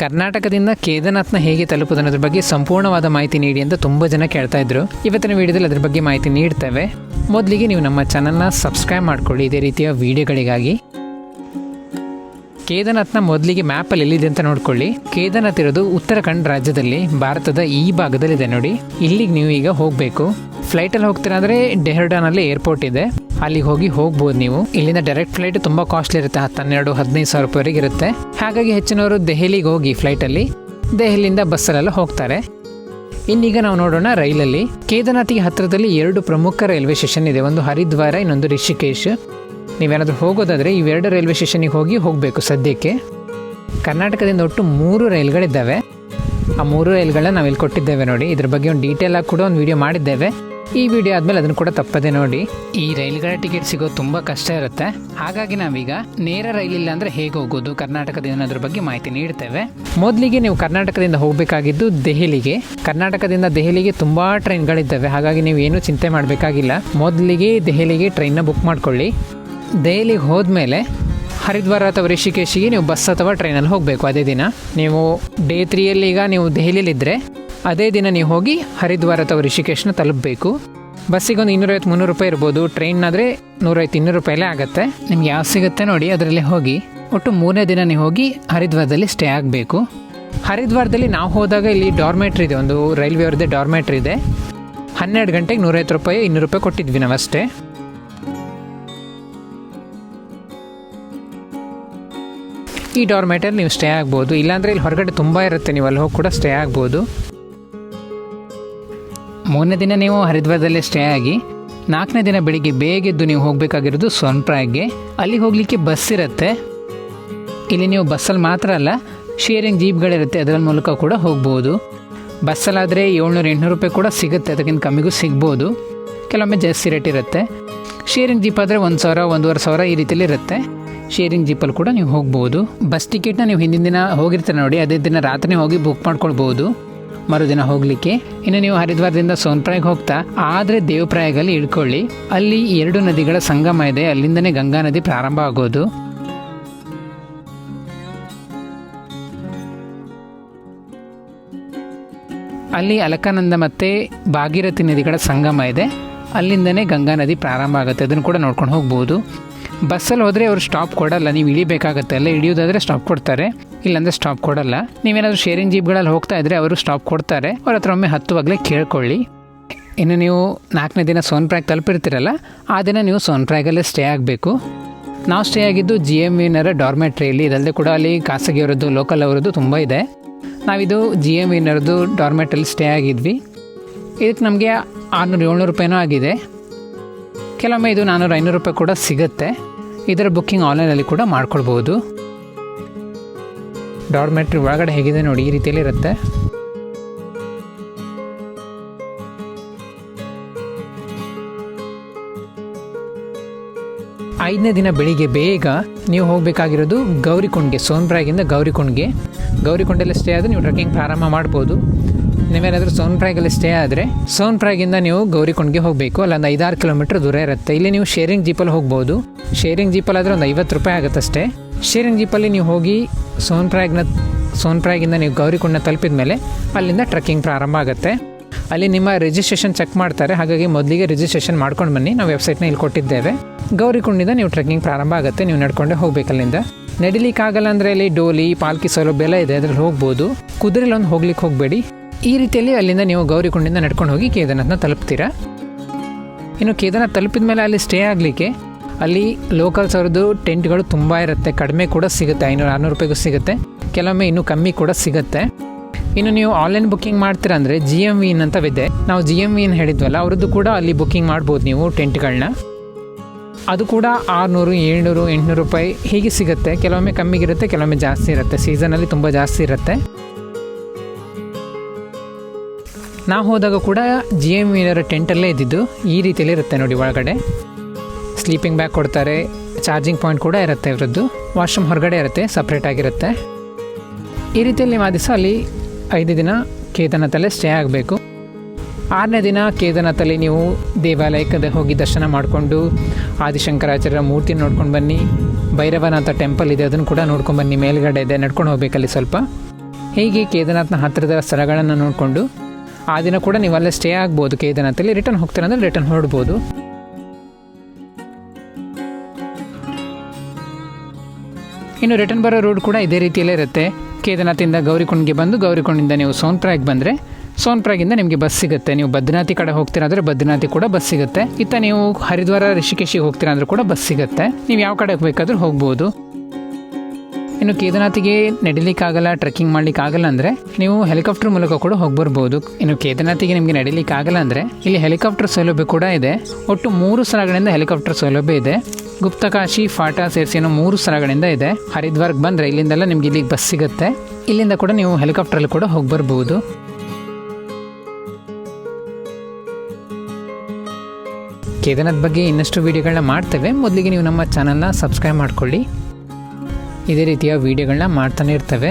ಕರ್ನಾಟಕದಿಂದ ಕೇದಾರ್ನಾಥ್ನ ಹೇಗೆ ತಲುಪೋದು ಅನ್ನೋದ್ರ ಬಗ್ಗೆ ಸಂಪೂರ್ಣವಾದ ಮಾಹಿತಿ ನೀಡಿ ಅಂತ ತುಂಬ ಜನ ಕೇಳ್ತಾ ಇದ್ರು. ಇವತ್ತಿನ ವಿಡಿಯೋದಲ್ಲಿ ಅದ್ರ ಬಗ್ಗೆ ಮಾಹಿತಿ ನೀಡ್ತೇವೆ. ಮೊದಲಿಗೆ ನೀವು ನಮ್ಮ ಚಾನಲ್ನ ಸಬ್ಸ್ಕ್ರೈಬ್ ಮಾಡ್ಕೊಳ್ಳಿ ಇದೇ ರೀತಿಯ ವಿಡಿಯೋಗಳಿಗಾಗಿ. ಕೇದಾರ್ನಾಥ್ನ ಮೊದಲಿಗೆ ಮ್ಯಾಪಲ್ಲಿ ಎಲ್ಲಿದೆ ಅಂತ ನೋಡ್ಕೊಳ್ಳಿ. ಕೇದಾರ್ನಾಥ್ ಇರೋದು ಉತ್ತರಾಖಂಡ್ ರಾಜ್ಯದಲ್ಲಿ, ಭಾರತದ ಈ ಭಾಗದಲ್ಲಿದೆ ನೋಡಿ. ಇಲ್ಲಿಗೆ ನೀವು ಈಗ ಹೋಗಬೇಕು. ಫ್ಲೈಟಲ್ಲಿ ಹೋಗ್ತೀರಾ ಅಂದರೆ ಡೆಹ್ರಾಡೂನಲ್ಲಿ ಏರ್ಪೋರ್ಟ್ ಇದೆ, ಅಲ್ಲಿಗೆ ಹೋಗ್ಬೋದು ನೀವು. ಇಲ್ಲಿಂದ ಡೈರೆಕ್ಟ್ ಫ್ಲೈಟ್ ತುಂಬ ಕಾಸ್ಟ್ಲಿ ಇರುತ್ತೆ, 12-15 ಸಾವಿರ ರೂಪಾಯಿವರೆಗೆ ಇರುತ್ತೆ. ಹಾಗಾಗಿ ಹೆಚ್ಚಿನವರು ದೆಹಲಿಗೆ ಹೋಗಿ ಫ್ಲೈಟಲ್ಲಿ, ದೆಹಲಿಯಿಂದ ಬಸ್ಸಲ್ಲೆಲ್ಲ ಹೋಗ್ತಾರೆ. ಇನ್ನೀಗ ನಾವು ನೋಡೋಣ ರೈಲಲ್ಲಿ. ಕೇದಾರ್ನಾಥಿಗೆ ಹತ್ತಿರದಲ್ಲಿ 2 ಪ್ರಮುಖ ರೈಲ್ವೆ ಸ್ಟೇಷನ್ ಇದೆ, ಒಂದು ಹರಿದ್ವಾರ, ಇನ್ನೊಂದು ರಿಷಿಕೇಶ್. ನೀವೇನಾದರೂ ಹೋಗೋದಾದರೆ ಇವೆರಡು ರೈಲ್ವೆ ಸ್ಟೇಷನಿಗೆ ಹೋಗಬೇಕು ಸದ್ಯಕ್ಕೆ. ಕರ್ನಾಟಕದಿಂದ ಒಟ್ಟು 3 ರೈಲ್ಗಳಿದ್ದಾವೆ. ಆ 3 ರೈಲ್ಗಳನ್ನ ನಾವಿಲ್ಲಿ ಕೊಟ್ಟಿದ್ದೇವೆ ನೋಡಿ. ಇದ್ರ ಬಗ್ಗೆ ಒಂದು ಡೀಟೇಲ್ ಆಗಿ ಕೂಡ ಒಂದು ವಿಡಿಯೋ ಮಾಡಿದ್ದೇವೆ. ಈ ವಿಡಿಯೋ ಆದಮೇಲೆ ಅದನ್ನು ಕೂಡ ತಪ್ಪದೆ ನೋಡಿ. ಈ ರೈಲ್ಗಳ ಟಿಕೆಟ್ ಸಿಗೋದು ತುಂಬ ಕಷ್ಟ ಇರುತ್ತೆ. ಹಾಗಾಗಿ ನಾವೀಗ ನೇರ ರೈಲಿಲ್ಲ ಅಂದರೆ ಹೇಗೆ ಹೋಗೋದು ಕರ್ನಾಟಕದಿಂದ ಅನ್ನೋದ್ರ ಬಗ್ಗೆ ಮಾಹಿತಿ ನೀಡ್ತೇವೆ. ಮೊದಲಿಗೆ ನೀವು ಕರ್ನಾಟಕದಿಂದ ಹೋಗಬೇಕಾಗಿದ್ದು ದೆಹಲಿಗೆ. ಕರ್ನಾಟಕದಿಂದ ದೆಹಲಿಗೆ ತುಂಬ ಟ್ರೈನ್ಗಳಿದ್ದಾವೆ, ಹಾಗಾಗಿ ನೀವು ಏನೂ ಚಿಂತೆ ಮಾಡಬೇಕಾಗಿಲ್ಲ. ಮೊದಲಿಗೆ ದೆಹಲಿಗೆ ಟ್ರೈನ್ನ ಬುಕ್ ಮಾಡ್ಕೊಳ್ಳಿ. ದೆಹಲಿಗೆ ಹೋದ್ಮೇಲೆ ಹರಿದ್ವಾರ ಅಥವಾ ರಿಷಿಕೇಶಿಗೆ ನೀವು ಬಸ್ ಅಥವಾ ಟ್ರೈನಲ್ಲಿ ಹೋಗಬೇಕು. ಅದೇ ದಿನ ನೀವು ಡೇ 3ಯಲ್ಲಿ ಈಗ ನೀವು ದೆಹಲಿಯಲ್ಲಿದ್ದರೆ ಅದೇ ದಿನ ನೀವು ಹೋಗಿ ಹರಿದ್ವಾರ ಅಥವಾ ರಿಷಿಕೇಶ್ನ ತಲುಪಬೇಕು. ಬಸ್ಸಿಗೆ ಒಂದು 250-300 ರೂಪಾಯಿ ಇರ್ಬೋದು, ಟ್ರೈನ್ನಾದರೆ 150-200 ರೂಪಾಯಲ್ಲೇ ಆಗುತ್ತೆ. ನಿಮ್ಗೆ ಯಾವ ಸಿಗುತ್ತೆ ನೋಡಿ ಅದರಲ್ಲಿ ಹೋಗಿ. ಒಟ್ಟು 3ನೇ ದಿನ ನೀವು ಹೋಗಿ ಹರಿದ್ವಾರದಲ್ಲಿ ಸ್ಟೇ ಆಗಬೇಕು. ಹರಿದ್ವಾರದಲ್ಲಿ ನಾವು ಹೋದಾಗ ಇಲ್ಲಿ ಡಾರ್ಮೆಟ್ರಿ ಇದೆ, ಒಂದು ರೈಲ್ವೆ ಅವ್ರದ್ದೇ ಡಾರ್ಮೆಟ್ರಿ ಇದೆ. 12 ಗಂಟೆಗೆ 150 ರೂಪಾಯಿ 200 ರೂಪಾಯಿ ಕೊಟ್ಟಿದ್ವಿ ನಾವಷ್ಟೇ. ಈ ಡಾರ್ಮೆಟಲ್ಲಿ ನೀವು ಸ್ಟೇ ಆಗ್ಬೋದು, ಇಲ್ಲಾಂದರೆ ಇಲ್ಲಿ ಹೊರಗಡೆ ತುಂಬ ಇರುತ್ತೆ, ನೀವು ಅಲ್ಲಿ ಹೋಗಿ ಕೂಡ ಸ್ಟೇ ಆಗ್ಬೋದು. 3ನೇ ದಿನ ನೀವು ಹರಿದ್ವಾರದಲ್ಲೇ ಸ್ಟೇ ಆಗಿ 4ನೇ ದಿನ ಬೆಳಿಗ್ಗೆ ಬೇಗ ಎದ್ದು ನೀವು ಹೋಗಬೇಕಾಗಿರೋದು ಸೋನ್ಪ್ರಾಗ್ಗೆ. ಅಲ್ಲಿಗೆ ಹೋಗಲಿಕ್ಕೆ ಬಸ್ ಇರುತ್ತೆ. ಇಲ್ಲಿ ನೀವು ಬಸ್ಸಲ್ಲಿ ಮಾತ್ರ ಅಲ್ಲ, ಶೇರಿಂಗ್ ಜೀಪ್ಗಳಿರುತ್ತೆ, ಅದರ ಮೂಲಕ ಕೂಡ ಹೋಗ್ಬೋದು. ಬಸ್ಸಲ್ಲಾದರೆ 700-800 ರೂಪಾಯಿ ಕೂಡ ಸಿಗುತ್ತೆ, ಅದಕ್ಕಿಂತ ಕಮ್ಮಿಗೂ ಸಿಗ್ಬೋದು. ಕೆಲವೊಮ್ಮೆ ಜಾಸ್ತಿ ರೇಟ್ ಇರುತ್ತೆ. ಶೇರಿಂಗ್ ಜೀಪ್ ಆದರೆ 1,000-1,500 ಈ ರೀತಿಯಲ್ಲಿ ಇರುತ್ತೆ. ಶೇರಿಂಗ್ ಜೀಪಲ್ಲಿ ಕೂಡ ನೀವು ಹೋಗ್ಬೋದು. ಬಸ್ ಟಿಕೆಟ್ನ ನೀವು ಹಿಂದಿನ ದಿನ ಹೋಗಿರ್ತೀರ ನೋಡಿ, ಅದೇ ದಿನ ರಾತ್ರಿ ಹೋಗಿ ಬುಕ್ ಮಾಡ್ಕೊಳ್ಬೋದು ಮರುದಿನ ಹೋಗಲಿಕ್ಕೆ. ಇನ್ನು ನೀವು ಹರಿದ್ವಾರದಿಂದ ಸೋನ್ಪ್ರಾಗ್ ಹೋಗ್ತಾ ಆದರೆ ದೇವಪ್ರಾಯಾಗಲ್ಲಿ ಇಳ್ಕೊಳ್ಳಿ. ಅಲ್ಲಿ 2 ನದಿಗಳ ಸಂಗಮ ಇದೆ, ಅಲ್ಲಿಂದನೇ ಗಂಗಾ ನದಿ ಪ್ರಾರಂಭ ಆಗೋದು. ಅಲ್ಲಿ ಅಲಕಾನಂದ ಮತ್ತು ಭಾಗೀರಥಿ ನದಿಗಳ ಸಂಗಮ ಇದೆ, ಅಲ್ಲಿಂದನೇ ಗಂಗಾ ನದಿ ಪ್ರಾರಂಭ ಆಗುತ್ತೆ. ಅದನ್ನು ಕೂಡ ನೋಡ್ಕೊಂಡು ಹೋಗ್ಬೋದು. ಬಸ್ಸಲ್ಲಿ ಹೋದರೆ ಅವರು ಸ್ಟಾಪ್ ಕೊಡಲ್ಲ, ನೀವು ಇಳಿಬೇಕಾಗತ್ತೆ. ಅಲ್ಲ ಇಳಿಯೋದಾದರೆ ಸ್ಟಾಪ್ ಕೊಡ್ತಾರೆ, ಇಲ್ಲಾಂದರೆ ಸ್ಟಾಪ್ ಕೊಡಲ್ಲ. ನೀವೇನಾದರೂ ಶೇರಿಂಗ್ ಜೀಪ್ಗಳಲ್ಲಿ ಹೋಗ್ತಾ ಇದ್ದರೆ ಅವರು ಸ್ಟಾಪ್ ಕೊಡ್ತಾರೆ, ಅವ್ರ ಹತ್ರ ಒಮ್ಮೆ ಹತ್ತುವಾಗಲೇ ಕೇಳ್ಕೊಳ್ಳಿ. ಇನ್ನು ನೀವು 4ನೇ ದಿನ ಸೋನ್ಪ್ರಾಗ್ ತಲುಪಿರ್ತೀರಲ್ಲ, ಆ ದಿನ ನೀವು ಸೋನ್ಪ್ರಾಗಲ್ಲೇ ಸ್ಟೇ ಆಗಬೇಕು. ನಾವು ಸ್ಟೇ ಆಗಿದ್ದು GMVನರ ಡಾರ್ಮೆಟ್ರಿಯಲ್ಲಿ. ಇದಲ್ಲದೆ ಕೂಡ ಅಲ್ಲಿ ಖಾಸಗಿಯವರದ್ದು, ಲೋಕಲ್ ಅವರದ್ದು ತುಂಬ ಇದೆ. ನಾವಿದು GMVನರದ್ದು ಡಾರ್ಮೆಟ್ರಿಯಲ್ಲಿ ಸ್ಟೇ ಆಗಿದ್ವಿ. ಇದಕ್ಕೆ ನಮಗೆ 600-700 ರೂಪಾಯಿನೂ ಆಗಿದೆ. ಕೆಲವೊಮ್ಮೆ ಇದು 400-500 ರೂಪಾಯಿ ಕೂಡ ಸಿಗುತ್ತೆ. ಇದರ ಬುಕ್ಕಿಂಗ್ ಆನ್ಲೈನಲ್ಲಿ ಕೂಡ ಮಾಡ್ಕೊಳ್ಬೋದು. ಡಾರ್ಮೆಟ್ರಿ ಒಳಗಡೆ ಹೇಗಿದೆ ನೋಡಿ, ಈ ರೀತಿಯಲ್ಲಿ ಇರುತ್ತೆ. ಐದನೇ ದಿನ ಬೆಳಿಗ್ಗೆ ಬೇಗ ನೀವು ಹೋಗಬೇಕಾಗಿರೋದು ಗೌರಿಕೊಂಡ್ಗೆ. ಸೋನ್ಪ್ರಾಗಿಂದ ಗೌರಿಕೊಂಡಲ್ಲಿ ಸ್ಟೇ ಆದರೆ ನೀವು ಟ್ರೆಕ್ಕಿಂಗ್ ಪ್ರಾರಂಭ ಮಾಡ್ಬೋದು. ನೀವೇನಾದರೂ ಸೋನ್ಪ್ರಾಗಲ್ಲಿ ಸ್ಟೇ ಆದರೆ ಸೋನ್ಪ್ರಾಗಿಂದ ನೀವು ಗೌರಿಕೊಂಡ್ಗೆ ಹೋಗಬೇಕು. ಅಲ್ಲೊಂದು 5-6 ಕಿಲೋಮೀಟರ್ ದೂರ ಇರುತ್ತೆ. ಇಲ್ಲಿ ನೀವು ಶೇರಿಂಗ್ ಜೀಪಲ್ಲಿ ಹೋಗ್ಬೋದು. ಶೇರಿಂಗ್ ಜೀಪಲ್ಲಿ ಆದರೆ ಒಂದು 50 ರೂಪಾಯಿ ಆಗುತ್ತಷ್ಟೇ. ಶೇರಿಂಗ್ ಜೀಪಲ್ಲಿ ನೀವು ಹೋಗಿ ಸೋನ್ಪ್ರಾಗಿಂದ ನೀವು ಗೌರಿಕೊಂಡನ್ನ ತಲುಪಿದ ಮೇಲೆ ಅಲ್ಲಿಂದ ಟ್ರೆಕ್ಕಿಂಗ್ ಪ್ರಾರಂಭ ಆಗುತ್ತೆ. ಅಲ್ಲಿ ನಿಮ್ಮ ರಿಜಿಸ್ಟ್ರೇಷನ್ ಚೆಕ್ ಮಾಡ್ತಾರೆ, ಹಾಗಾಗಿ ಮೊದಲಿಗೆ ರಿಜಿಸ್ಟ್ರೇಷನ್ ಮಾಡ್ಕೊಂಡು ಬನ್ನಿ. ನಾವು ವೆಬ್ಸೈಟ್ನ ಇಲ್ಲಿ ಕೊಟ್ಟಿದ್ದೇವೆ. ಗೌರಿಕೊಂಡಿಂದ ನೀವು ಟ್ರೆಕ್ಕಿಂಗ್ ಪ್ರಾರಂಭ ಆಗುತ್ತೆ, ನೀವು ನಡ್ಕೊಂಡೆ ಹೋಗ್ಬೇಕು. ಅಲ್ಲಿಂದ ನಡಿಲಿಕ್ಕಾಗಲ್ಲ ಅಂದರೆ ಅಲ್ಲಿ ಡೋಲಿ, ಪಾಲ್ಕಿ ಸೌಲಭ್ಯ ಎಲ್ಲ ಇದೆ, ಅದರಲ್ಲಿ ಹೋಗ್ಬೋದು. ಕುದುರೆಲಿ ಒಂದು ಹೋಗ್ಲಿಕ್ಕೆ ಹೋಗಬೇಡಿ. ಈ ರೀತಿಯಲ್ಲಿ ಅಲ್ಲಿಂದ ನೀವು ಗೌರಿಕೊಂಡಿಂದ ನಡ್ಕೊಂಡು ಹೋಗಿ ಕೇದಾರ್ನಾಥ್ನ ತಲುಪ್ತೀರಾ. ಇನ್ನು ಕೇದಾರ್ನಾಥ್ ತಲುಪಿದ ಮೇಲೆ ಅಲ್ಲಿ ಸ್ಟೇ ಆಗಲಿಕ್ಕೆ ಅಲ್ಲಿ ಲೋಕಲ್ಸ್ ಅವ್ರದ್ದು ಟೆಂಟ್ಗಳು ತುಂಬ ಇರುತ್ತೆ. ಕಡಿಮೆ ಕೂಡ ಸಿಗುತ್ತೆ, 500-600 ರೂಪಾಯಿಗೂ ಸಿಗುತ್ತೆ. ಕೆಲವೊಮ್ಮೆ ಇನ್ನೂ ಕಮ್ಮಿ ಕೂಡ ಸಿಗುತ್ತೆ. ಇನ್ನು ನೀವು ಆನ್ಲೈನ್ ಬುಕ್ಕಿಂಗ್ ಮಾಡ್ತೀರಾ ಅಂದರೆ GMVN ಅಂತವಿದೆ. ನಾವು GMVN ಹೇಳಿದ್ವಲ್ಲ, ಅವ್ರದ್ದು ಕೂಡ ಅಲ್ಲಿ ಬುಕ್ಕಿಂಗ್ ಮಾಡ್ಬೋದು ನೀವು ಟೆಂಟ್ಗಳನ್ನ. ಅದು ಕೂಡ 600-700-800 ರೂಪಾಯಿ ಹೀಗೆ ಸಿಗುತ್ತೆ. ಕೆಲವೊಮ್ಮೆ ಕಮ್ಮಿಗಿರುತ್ತೆ, ಕೆಲವೊಮ್ಮೆ ಜಾಸ್ತಿ ಇರುತ್ತೆ. ಸೀಸನಲ್ಲಿ ತುಂಬ ಜಾಸ್ತಿ ಇರುತ್ತೆ. ನಾವು ಹೋದಾಗ ಕೂಡ GMVನರ ಟೆಂಟಲ್ಲೇ ಇದ್ದಿದ್ದು. ಈ ರೀತಿಯಲ್ಲಿ ಇರುತ್ತೆ ನೋಡಿ ಒಳಗಡೆ. ಸ್ಲೀಪಿಂಗ್ ಬ್ಯಾಗ್ ಕೊಡ್ತಾರೆ, ಚಾರ್ಜಿಂಗ್ ಪಾಯಿಂಟ್ ಕೂಡ ಇರುತ್ತೆ ಇವರದ್ದು. ವಾಶ್ರೂಮ್ ಹೊರಗಡೆ ಇರುತ್ತೆ, ಸಪ್ರೇಟ್ ಆಗಿರುತ್ತೆ. ಈ ರೀತಿಯಲ್ಲಿ ನೀವು ಆ ದಿವಸ ಅಲ್ಲಿ 5 ದಿನ ಕೇದಾರ್ನಾಥಲ್ಲೇ ಸ್ಟೇ ಆಗಬೇಕು. 6ನೇ ದಿನ ಕೇದಾರ್ನಾಥಲ್ಲಿ ನೀವು ದೇವಾಲಯಕ್ಕೆ ಹೋಗಿ ದರ್ಶನ ಮಾಡಿಕೊಂಡು ಆದಿಶಂಕರಾಚಾರ್ಯರ ಮೂರ್ತಿ ನೋಡ್ಕೊಂಡು ಬನ್ನಿ. ಭೈರವನಾಥ ಟೆಂಪಲ್ ಇದೆ, ಅದನ್ನು ಕೂಡ ನೋಡ್ಕೊಂಡು ಬನ್ನಿ. ಮೇಲ್ಗಡೆ ಇದೆ, ನಡ್ಕೊಂಡು ಹೋಗ್ಬೇಕಲ್ಲಿ ಸ್ವಲ್ಪ. ಹೀಗೆ ಕೇದಾರ್ನಾಥ್ನ ಹತ್ತಿರದ ಸ್ಥಳಗಳನ್ನು ನೋಡಿಕೊಂಡು ಆ ದಿನ ಕೂಡ ನೀವು ಅಲ್ಲೇ ಸ್ಟೇ ಆಗ್ಬೋದು. ಕೇದಾರ್ನಾಥಲ್ಲಿ ರಿಟರ್ನ್ ಹೋಗ್ತೀರ ಅಂದರೆ ರಿಟರ್ನ್ ಹೊರಡ್ಬೋದು. ಇನ್ನು ರಿಟರ್ನ್ ಬರೋ ರೋಡ್ ಕೂಡ ಇದೇ ರೀತಿಯಲ್ಲೇ ಇರುತ್ತೆ. ಕೇದಾರ್ನಾಥಿಂದ ಗೌರಿಕೊಂಡ್ಗೆ ಬಂದು ಗೌರಿಕೊಂಡಿಂದ ನೀವು ಸೋನ್ಪ್ರಾಗ್ ಬಂದರೆ ಸೋನ್ಪ್ರಾಗಿಂದ ನಿಮಗೆ ಬಸ್ ಸಿಗುತ್ತೆ. ನೀವು ಬದ್ರಿನಾಥಿ ಕಡೆ ಹೋಗ್ತೀರಾ ಅಂದರೆ ಬದ್ರಿನಾಥಿ ಕೂಡ ಬಸ್ ಸಿಗುತ್ತೆ. ಇತ್ತ ನೀವು ಹರಿದ್ವಾರ ರಿಷಿಕೇಶಿಗೆ ಹೋಗ್ತೀರಾ ಅಂದರೂ ಕೂಡ ಬಸ್ ಸಿಗುತ್ತೆ. ನೀವು ಯಾವ ಕಡೆ ಹೋಗಬೇಕಾದ್ರೂ ಹೋಗ್ಬೋದು. ಇನ್ನು ಕೇದಾರ್ನಾಥಿಗೆ ನಡಿಲಿಕ್ಕಾಗಲ್ಲ, ಟ್ರೆಕ್ಕಿಂಗ್ ಮಾಡ್ಲಿಕ್ಕಾಗಲ್ಲ ಅಂದರೆ ನೀವು ಹೆಲಿಕಾಪ್ಟರ್ ಮೂಲಕ ಕೂಡ ಹೋಗಿ ಬರ್ಬೋದು. ಇನ್ನು ಕೇದಾರ್ನಾಥಿಗೆ ನಿಮಗೆ ನಡಿಲಿಕ್ಕಾಗಲ್ಲ ಅಂದರೆ ಇಲ್ಲಿ ಹೆಲಿಕಾಪ್ಟರ್ ಸೌಲಭ್ಯ ಕೂಡ ಇದೆ. ಒಟ್ಟು 3 ಸ್ಥಳಗಳಿಂದ ಹೆಲಿಕಾಪ್ಟರ್ ಸೌಲಭ್ಯ ಇದೆ. ಗುಪ್ತಕಾಶಿ, ಫಾಟಾ ಸೇರಿಸಿ ಏನೋ 3 ಸ್ಥಳಗಳಿಂದ ಇದೆ. ಹರಿದ್ವಾರ್ಗೆ ಬಂದರೆ ಇಲ್ಲಿಂದೆಲ್ಲ ನಿಮ್ಗೆ ಇಲ್ಲಿಗೆ ಬಸ್ ಸಿಗುತ್ತೆ. ಇಲ್ಲಿಂದ ಕೂಡ ನೀವು ಹೆಲಿಕಾಪ್ಟ್ರಲ್ಲಿ ಕೂಡ ಹೋಗಿ ಬರ್ಬೋದು. ಕೇದಾರ್ನಾಥ್ ಬಗ್ಗೆ ಇನ್ನಷ್ಟು ವೀಡಿಯೋಗಳನ್ನ ಮಾಡ್ತೇವೆ. ಮೊದಲಿಗೆ ನೀವು ನಮ್ಮ ಚಾನಲ್ನ ಸಬ್ಸ್ಕ್ರೈಬ್ ಮಾಡ್ಕೊಳ್ಳಿ. ಇದೇ ರೀತಿಯ ವೀಡಿಯೋಗಳನ್ನ ಮಾಡ್ತಾನೆ ಇರ್ತೇವೆ.